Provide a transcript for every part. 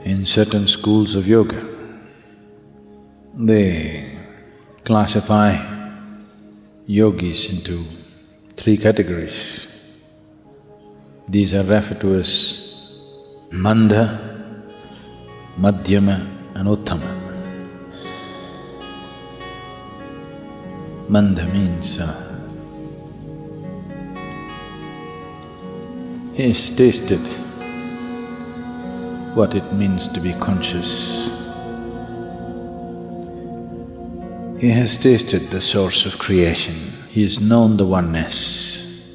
In certain schools of yoga, they classify yogis into three categories. These are referred to as Mandha, Madhyama and Uttama. Mandha means he has tasted what it means to be conscious. He has tasted the source of creation, he has known the oneness,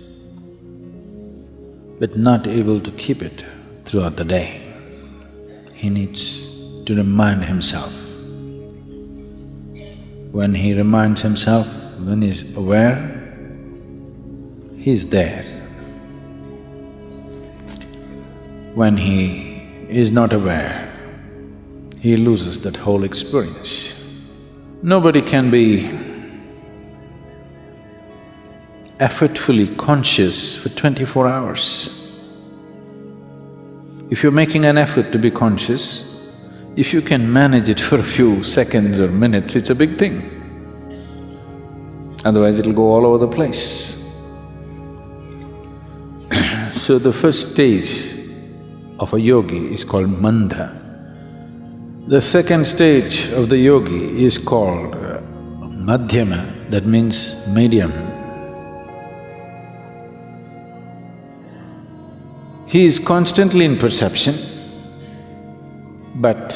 but not able to keep it throughout the day. He needs to remind himself. When he reminds himself, when he is aware, he is there. When he is not aware, he loses that whole experience. Nobody can be effortfully conscious for 24 hours. If you're making an effort to be conscious, if you can manage it for a few seconds or minutes, it's a big thing. Otherwise it'll go all over the place. So the first stage of a yogi is called Mandha. The second stage of the yogi is called Madhyama, that means medium. He is constantly in perception, but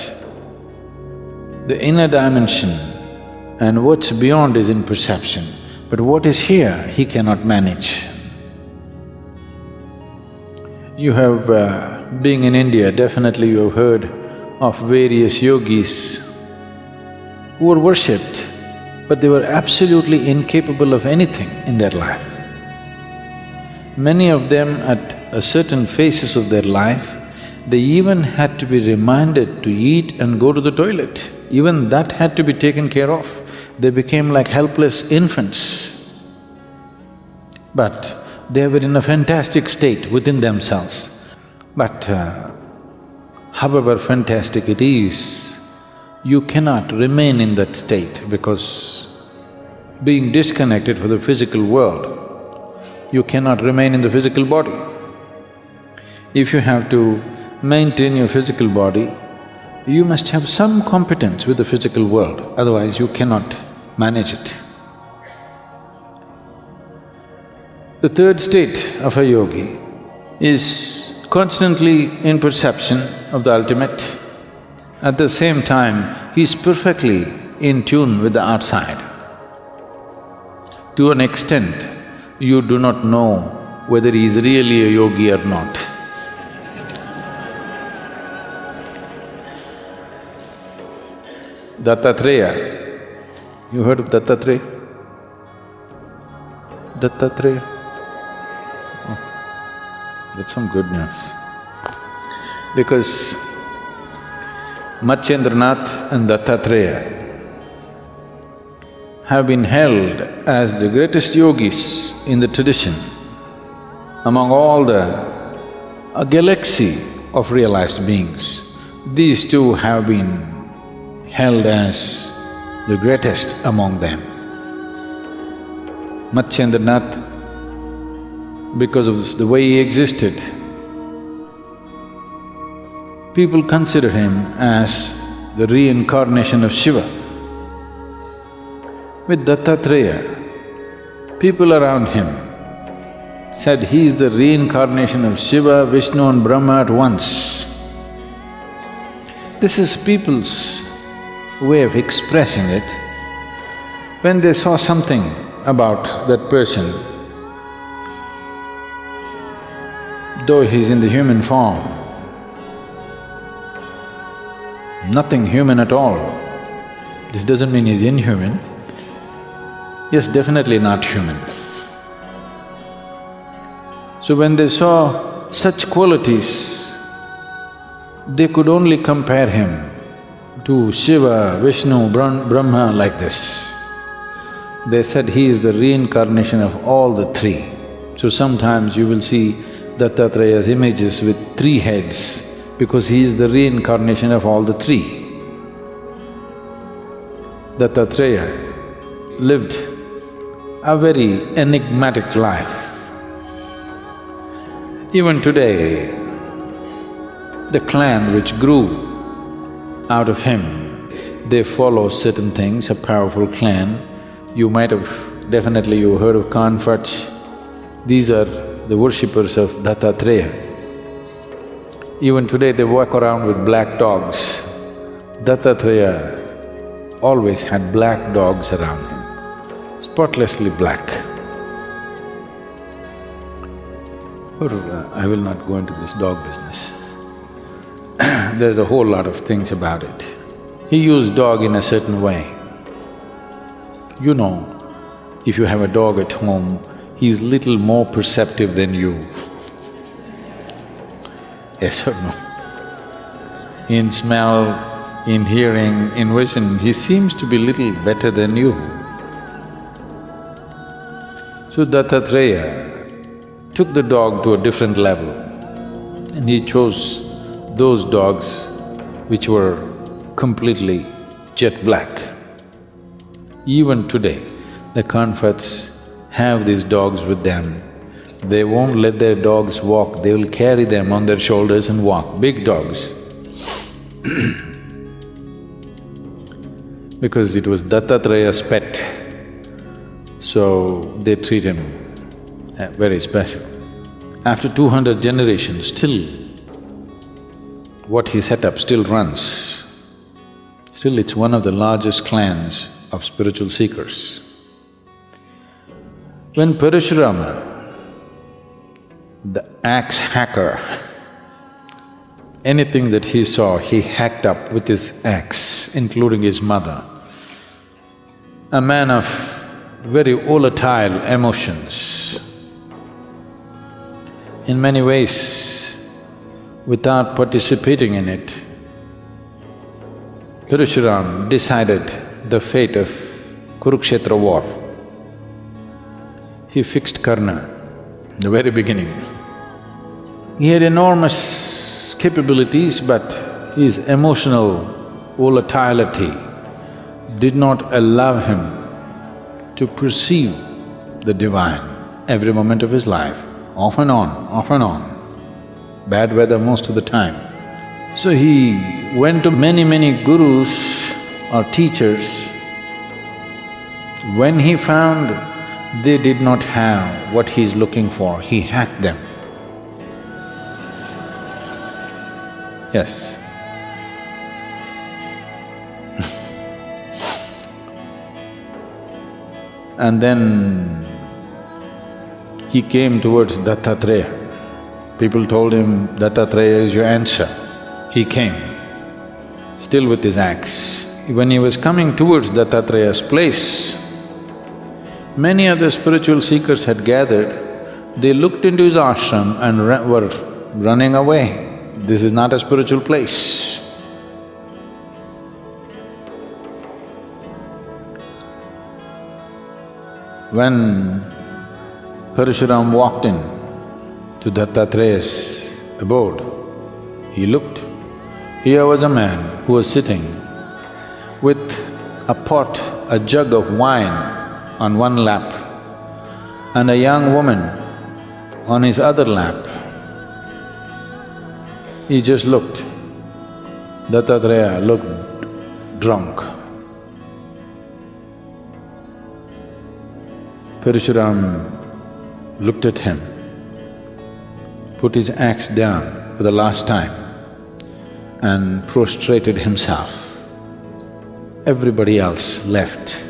the inner dimension and what's beyond is in perception, but what is here, he cannot manage. You have, being in India, definitely you have heard of various yogis who were worshipped, but they were absolutely incapable of anything in their life. Many of them at a certain phases of their life, they even had to be reminded to eat and go to the toilet. Even that had to be taken care of. They became like helpless infants. But they were in a fantastic state within themselves. But however fantastic it is, you cannot remain in that state because being disconnected from the physical world, you cannot remain in the physical body. If you have to maintain your physical body, you must have some competence with the physical world, otherwise you cannot manage it. The third state of a yogi is constantly in perception of the ultimate. At the same time, he is perfectly in tune with the outside. To an extent, you do not know whether he is really a yogi or not. Dattatreya, you heard of Dattatreya? Dattatreya? Oh, that's some good news. Because Matsyendranath and Dattatreya have been held as the greatest yogis in the tradition among all a galaxy of realized beings. These two have been held as the greatest among them. Matsyendranath, because of the way he existed, people consider him as the reincarnation of Shiva. With Dattatreya, people around him said he is the reincarnation of Shiva, Vishnu and Brahma at once. This is people's way of expressing it. When they saw something about that person, though he's in the human form, nothing human at all, this doesn't mean he's inhuman. Yes, definitely not human. So when they saw such qualities, they could only compare him to Shiva, Vishnu, Brahma like this. They said he is the reincarnation of all the three. So sometimes you will see Dattatreya's images with 3 heads, because he is the reincarnation of all the three. Dattatreya lived a very enigmatic life. Even today, the clan which grew out of him, they follow certain things, a powerful clan. You might have… definitely you've heard of Kanfats. These are the worshippers of Dattatreya. Even today they walk around with black dogs. Dattatreya always had black dogs around him, spotlessly black. But I will not go into this dog business. There's a whole lot of things about it. He used dog in a certain way. You know, if you have a dog at home, he's little more perceptive than you. Yes or no? In smell, in hearing, in vision, he seems to be little better than you. So Dattatreya took the dog to a different level and he chose those dogs which were completely jet black. Even today, the Kanfats have these dogs with them. They won't let their dogs walk, they will carry them on their shoulders and walk, big dogs. Because it was Dattatreya's pet, so they treat him very special. After 200 generations, still what he set up still runs. Still it's one of the largest clans of spiritual seekers. When Parashurama, the axe hacker, anything that he saw, he hacked up with his axe, including his mother. A man of very volatile emotions. In many ways, without participating in it, Parashurama decided the fate of Kurukshetra war. He fixed Karna in the very beginning. He had enormous capabilities, but his emotional volatility did not allow him to perceive the divine every moment of his life, off and on, off and on. Bad weather most of the time. So he went to many gurus or teachers. When he found they did not have what he is looking for, he hacked them. Yes. And then he came towards Dattatreya. People told him, Dattatreya is your answer. He came, still with his axe. When he was coming towards Dattatreya's place, many other spiritual seekers had gathered. They looked into his ashram and were running away. This is not a spiritual place. When Parashurama walked in to Dattatreya's abode, he looked. Here was a man who was sitting with a pot, a jug of wine on one lap and a young woman on his other lap. He just looked. Dattatreya looked drunk. Parashurama looked at him, put his axe down for the last time and prostrated himself. Everybody else left.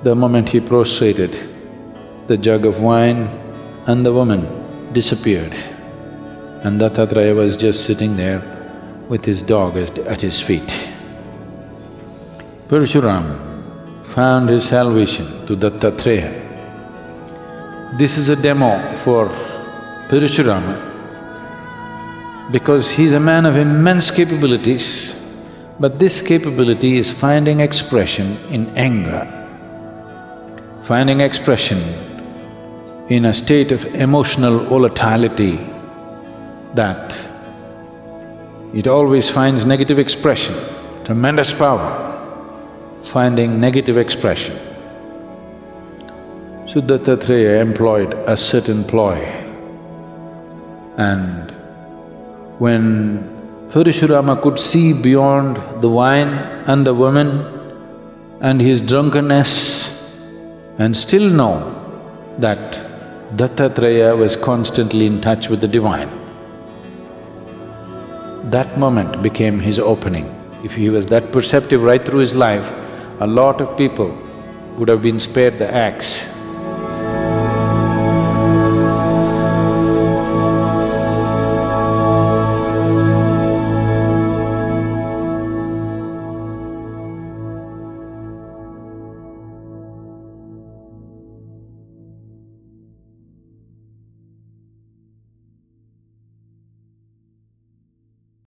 The moment he prostrated, the jug of wine and the woman disappeared, and Dattatreya was just sitting there with his dog at his feet. Parashurama found his salvation to Dattatreya. This is a demo for Parashurama because he's a man of immense capabilities, but this capability is finding expression in anger, finding expression in a state of emotional volatility that it always finds negative expression, tremendous power, finding negative expression. So Dattatreya employed a certain ploy, and when Parashurama could see beyond the wine and the woman and his drunkenness and still know that Dattatreya was constantly in touch with the divine, that moment became his opening. If he was that perceptive right through his life, a lot of people would have been spared the axe.